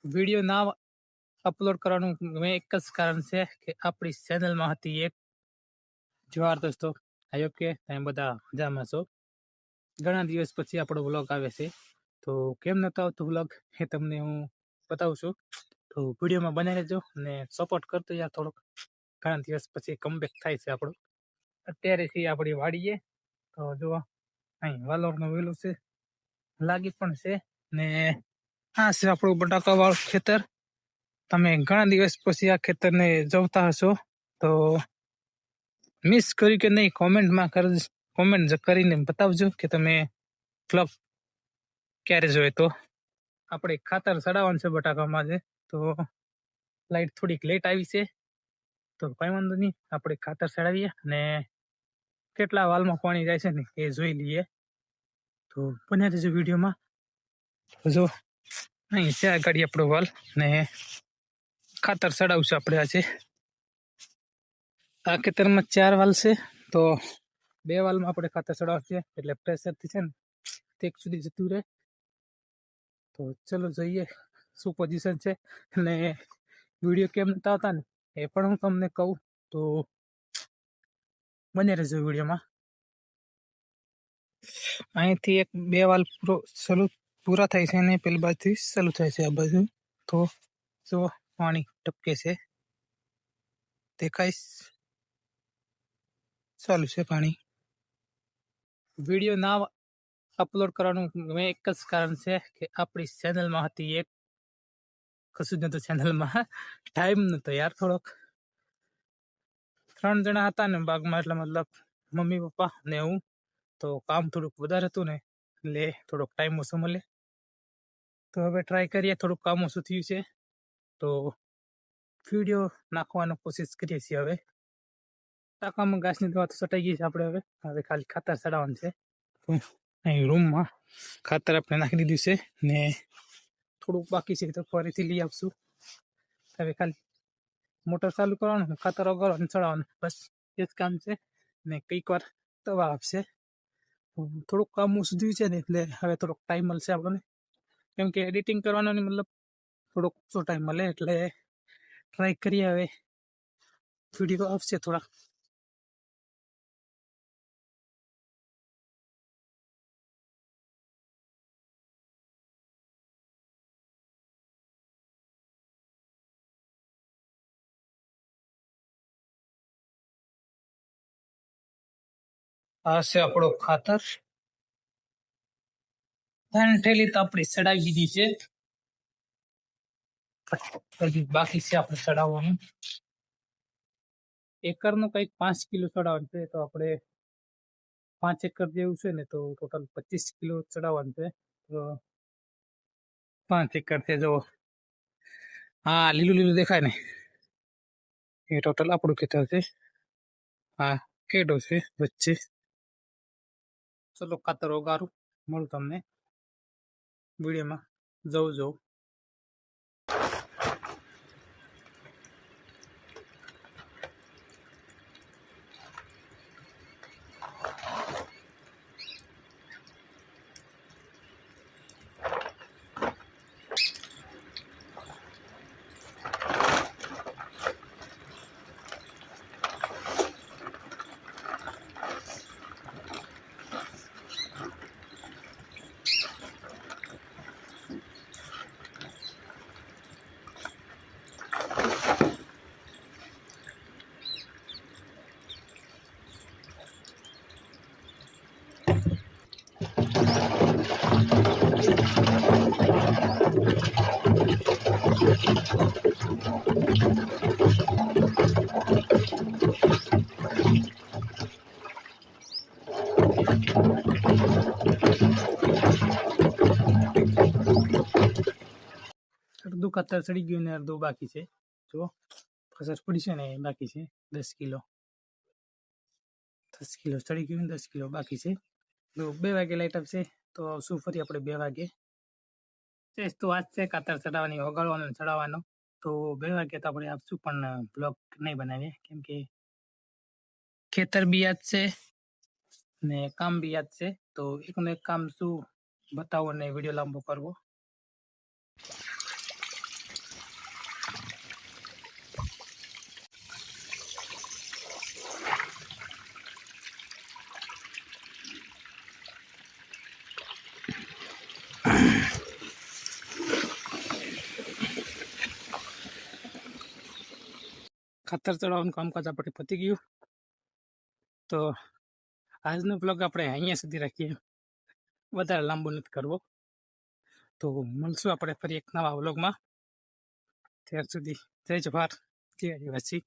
Video ના upload કરવાનું મેં એક જ કારણ છે કે આપણી ચેનલમાં હતી એક જવાર દોસ્તો આઈ હોપ કે તમે બધા મજામાં છો. ઘણા દિવસ પછી આપણો વ્લોગ આવે છે, તો કેમ નતો આવતો વ્લોગ એ તમને હું બતાવું છું. તો વિડીયોમાં બને રહેજો અને સપોર્ટ કરતો યાર થોડોક. ઘણા દિવસ પછી કમબેક થાય છે આપણું. અત્યારે છીએ આપણી વાડીએ, તો જો અહીં વાલોરનું વેલું છે, લાગી પણ છે ને આ છે આપણું બટાકાવાળું ખેતર. તમે ઘણા દિવસ પછી આ ખેતરને જોતા હશો, તો મિસ કર્યું કે નહીં કોમેન્ટ કરીને બતાવજો કે તમે વ્લોગ ક્યારે જોયો. તો આપણે ખાતર ચડાવવાનું છે બટાકામાં છે, તો લાઈટ થોડીક લેટ આવી છે, તો કઈ વાંધો નહીં, આપણે ખાતર ચડાવીએ અને કેટલા વાલમાં પાણી જાય છે ને એ જોઈ લઈએ. તો બન્યા રહેજો વિડીયોમાં. જો અહીં છે આ ગાડી આપણો વાલ ને ખાતર ચડાવશું આપણે આજે. આ ખેતરમાં 4 વાલ છે, તો 2 વાલમાં આપણે ખાતર ચડાવશે એટલે પ્રેશરથી છે ને તેક સુધી જતું રહે. તો ચલો જોઈએ શું પોઝિશન છે અને વિડીયો કેમ નતા આવતા ને એ પણ હું તમને કહું. તો બને રહેજો વિડીયોમાં. અહીંથી 1-2 વાલ પૂરા થાય છે અને પેલી બાજુથી ચાલુ થાય છે આ બાજુ. તો જો પાણી ટપકે છે, દેખાય ચાલુ છે પાણી. વિડીયો ના અપલોડ કરવાનું મેં એક જ કારણ છે કે આપણી ચેનલમાં હતી એક કશું જ નતું ચેનલમાં, ટાઈમ નતો યાર. થોડોક 3 જણા હતા ને બાગમાં, એટલે મતલબ મમ્મી પપ્પા ને હું, તો કામ થોડુંક વધારે હતું ને એટલે થોડોક ટાઈમ ઓછો મળે. તો હવે ટ્રાય કરીએ, થોડુંક કામ ઓછું થયું છે તો વિડીયો નાખવાનો કોશિશ કરીએ છીએ. હવે ટાંકામાં ઘાસની દવા તો ચટાઈ ગઈ છે આપણે. હવે ખાલી ખાતર ચડાવવાનું છે. અહીં રૂમમાં ખાતર આપણે નાખી દીધું છે ને થોડુંક બાકી છે, તો ફરીથી લઈ આવશું. હવે ખાલી મોટર ચાલુ કરવાનું, ખાતર ઓગાળવાનું, ચડાવવાનું, બસ એ જ કામ છે. ને કંઈક વાર દવા આપશે. થોડુંક કામ ઓછું થયું છે ને એટલે હવે થોડોક ટાઈમ મળશે આપણને, કેમ કે એડિટિંગ કરવાનો મતલબ થોડોક ઓછો ટાઈમ મળે, એટલે ટ્રાય કરીએ હવે વિડીયો આવશે થોડા. આ છે આપણો ખાતર. 3 થેલી તો આપણી ચડાવી દીધી છે, હજી બાકી છે આપણે ચડાવવાનું. એકરનું કંઈક 5 કિલો ચડાવવાનું છે, તો આપણે 5 એકર જેવું છે ને, તો ટોટલ 25 કિલો ચડાવવાનું છે. તો 5 એકર છે, જો હા લીલું લીલું દેખાય ને એ ટોટલ આપણું ખેતર છે. હા કેડો છે વચ્ચે. ચલો ખાતર ઓગારું, મળું તમને વિડીયોમાં. જવું અડધું ખાતર ચડી ગયું ને અડધું બાકી છે. જો ફસર પડી છે ને એ બાકી છે. 10 કિલો ચડી ગયું, 10 કિલો બાકી છે. તો 2 વાગે લાઈટ આવશે, તો શું ફરી આપણે 2 વાગે. તો આજ છે ખાતર ચડાવવાની, ઓગાળવાનો, ચડાવવાનો. તો 2 વાગે તો આપણે આપશું, પણ બ્લોગ નહીં બનાવીએ કેમ કે ખેતર બી યાદ છે ને કામ બી યાદ છે. તો એકનું એક કામ શું બતાવો ને વિડીયો લાંબો કરવો. ખાતર ચડાવવાનું કામકાજ આપણે પતી ગયું. તો આજનો બ્લોગ આપણે અહીંયા સુધી રાખીએ, વધારે લાંબો નથી કરવો. તો મળશું આપણે ફરી એક નવા વ્લોગમાં. ત્યાર સુધી જય જવાહર, જય આદિવાસી.